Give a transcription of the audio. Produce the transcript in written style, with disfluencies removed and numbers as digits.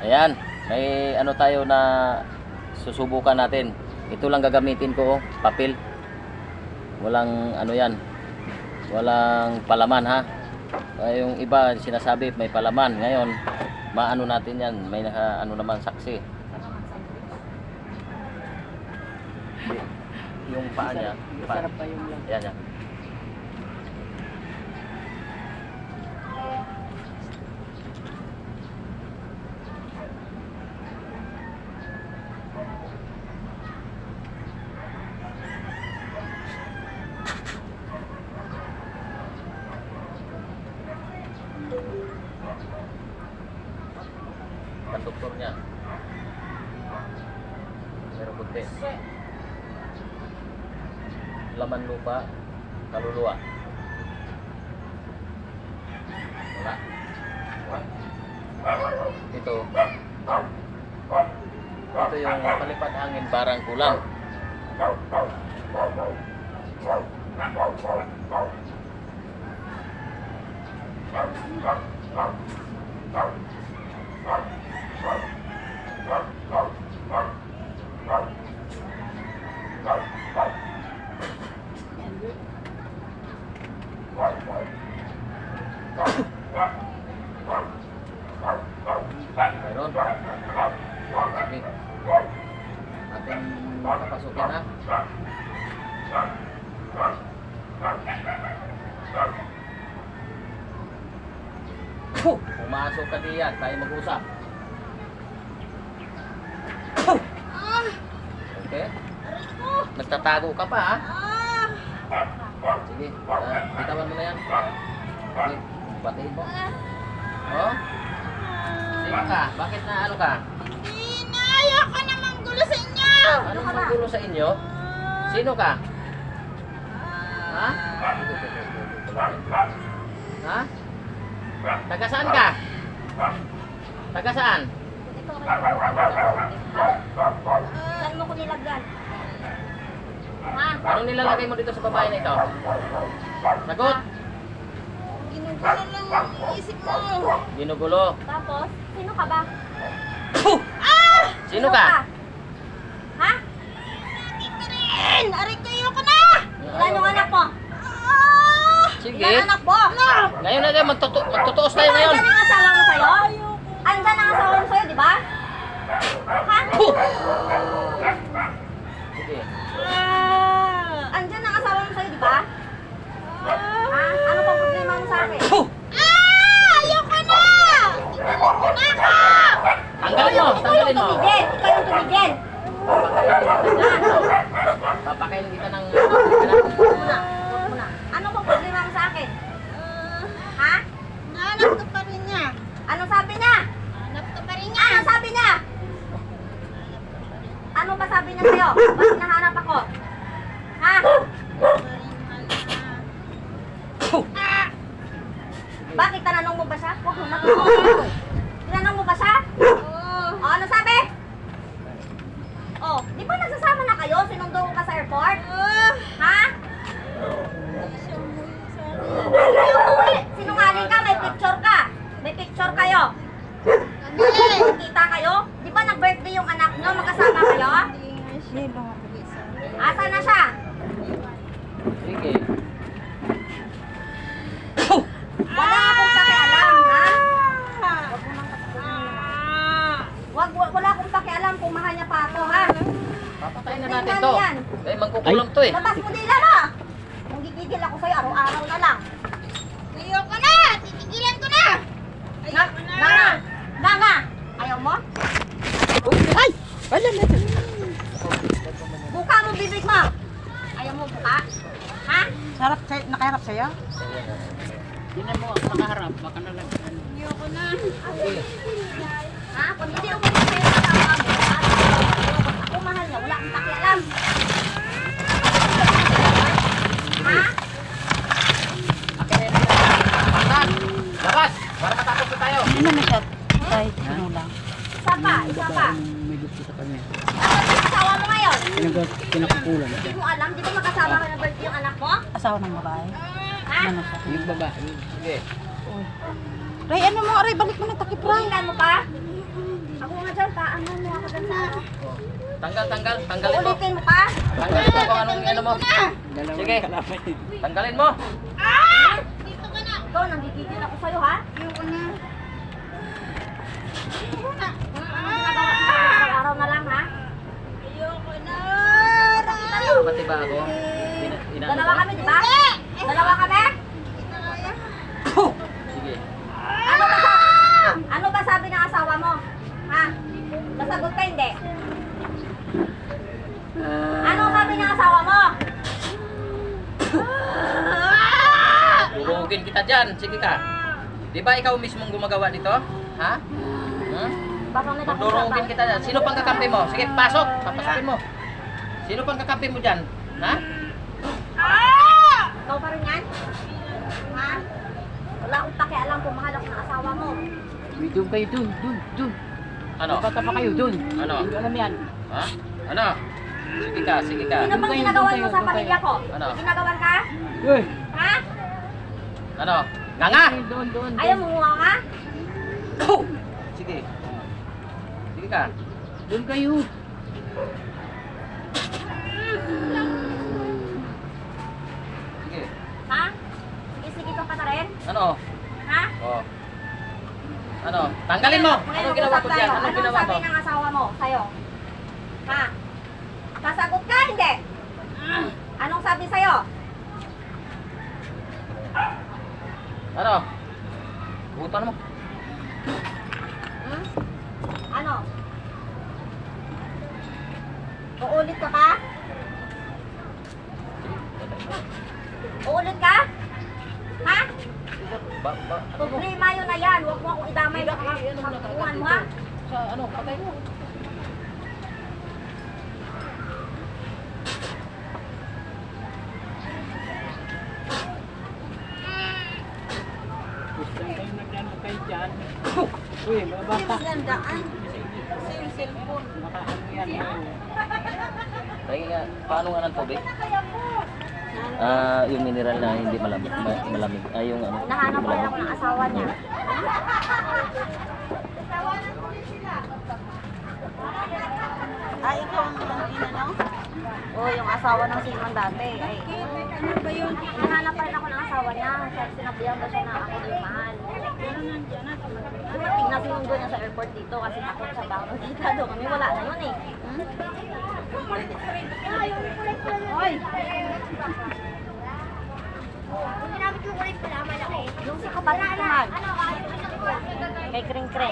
Ayan, may ano tayo na susubukan natin. Ito lang gagamitin ko, oh, papel. Walang ano yan. Walang palaman ha. Yung iba sinasabi may palaman. Ngayon, maano natin yan. May naka ano naman saksi. Yung paa niya. Masarap pa yung lang. Ayan yan. Konduktor niya. Meron puti. Laman lupa, kaluluwa. Wala. Ito. Ito yung palipad hangin barang kulang. Meron. Sige. Ating papasukin na. Pumasok ka diyan, tayo mag-usap. Okay? Nagtatago ka pa ha? Sige, bitawan mo na yan. Sige, batiin mo. Oh? Sino ka? Bakit na ano ka? Hindi na, ayoko na manggulo sa inyo. Anong magulo sa inyo? Sino ka? Ha? Ha? Taga saan ka? Taga saan? Saan mo ko nilagyan? Ha? Anong nilalagay mo dito sa babae na ito? Sagot! Ginugulo lang ang isip mo. Ginugulo. Tapos, sino ka ba? Sino ka? Ha? Dito rin! Aray kayo ka na! Ilan yung anak mo? Sige. Ilan anak mo? Ngayon na tayo, magtutuos tayo ngayon. Andyan ang asawa mo sa'yo? Andyan ang asawa mo sa'yo, di ba? Ha? Sige. Andyan ang asawa mo sa'yo, di ba? Ha? Ano pang problema mo sa akin? Ayoko na! Tigilin ko na ako! Tanggalin mo, tanggalin mo. Ikaw yung tumigil! Papakain kita ng... Huwag mo na. Ano pang problema mo sa akin? Ha? Nahanap ka pa rin niya. Anong sabi niya? Hanap ka pa rin niya. Anong sabi niya? Ano ba sabi niya sa'yo? Ba't hinahanap ako? Ha? Bakit? Tananong mo ba siya? Huwag mo natin. Tinanong mo ba siya? Oo. O, ano sabi? Oh, di ba nagsasama na kayo? Sinundo ko ka sa airport? Ha? Hindi umuwi. Sinungaling ka, may picture ka. May picture kayo. Kita kayo? Di ba nag-birthday yung anak nyo? Magkasama kayo? Asa na siya? Sige. Wala akong pakialam, ha? Wala akong pakialam kung mahal niya pa ako, ha? Papatayin na natin to. Eh, mangkukulam to eh. Labas mo dila mo! Kung gigigil ako sa'yo, araw-araw na lang. Ayoko na! Titigilan ko na! Ayoko na! Nga! Ayaw mo? Ay! Wala na ito. Buka mo bibig mo! Ayaw mo buka? Ha? Sarap sa'yo, nakaharap sa'yo? Tingnan mo, nakaharap. Baka na lang. Ayoko na! Ha? Kung hindi ako sa'yo kasama mo, ako mahal niya, wala akong pakialam. Ha? Patan! Labas! Para matapos na tayo. Ano na siya? Tay, ano lang. Isa pa, isa pa. May gusto sa kanya. Ano yung asawa mo ngayon? Pinakukulan Hindi mo alam, di ba makasama ka ng birthday yung anak mo? Asawa ng babae. Ha? Ano siya? Yung babae. Sige. Ray, ano mo? Ray, balik mo na takip, Ray. Tingnan mo pa? Tanggalin mo. Ulitin mo pa. Tanggalin mo kung anong ano mo. Sige, tanggalin mo. Ah! Dito ka na. Ikaw, nanggigigil ako sa'yo, ha? Ayoko na. Ayoko na. Ginagawa ko sa araw na lang, ha? Ayoko na. Pati ba ako? Dalawa kami, di ba? Dalawa kami? Sige. Ano ba sabi ng asawa mo? Ha? Nasagot ka, hindi? Ano sabi ng asawa mo? Durugin kita dyan. Sige ka. Di ba ikaw mismong gumagawa dito? Ha? Baka may takot Durugin kita dyan. Sino pang kakampi mo? Sige, pasok. Papasukin mo. Sino pang kakampi mo dyan? Ha? Ikaw pa rin yan? Ha? Wala akong pakialam kung mahal ako ng asawa mo. Doon kayo, doon. Ano? Bata pa kayo, doon. Ano? Hindi ko alam yan. Ha? Ano? Sige ka, sige ka. Sino bang kayo, ginagawan doon mo kayo, sa doon pamilya ko? Ano? Ginagawan ka? Uy! Ha? Ano? Ganga! Doon. Ayaw mo nga ka? Sige. Sige ka. Doon kayo. Sige. Ha? Sige kang pata rin? Ano? Ha? Oh. Ano? Tanggalin mo! Ngayon, Anong ginawa ko mag-usap dyan? tayo. Anong Anong ginawa ko? sabi ng asawa mo sa'yo? Ha? Sasagot ka, hindi? Anong sabi sa'yo? Ano? Butan mo. Hmm? Ano? Uulit ka pa? Uulit ka? Ha? Problema yun na yan. Huwag mo akong idamay sa kakuhan mo, ha? Sa ano? Patay mo. Gusto kayo nagano kayo dyan. Uy, mga bata. Gandaan. Makaano yan. Kaya nga, paano nga ng tubig? Yung mineral na hindi malamig. Malamig. Yung ano? Nahanap pa rin ako ng asawa niya. Ay, ikaw ang inano? Oo, yung asawa ng Simon dati. Ay, ano ba yun? Nahanap pa rin ako ng asawa niya. Sinabihan ba siya na ako yung mahal? Dumating na sinundo niya sa airport dito kasi takot siya baka magkita kami. Wala na yun eh. Hoy! Ginamit ko ulit pala malaki. Yung sa kapatid ko, Mag. Kay Kring Kring.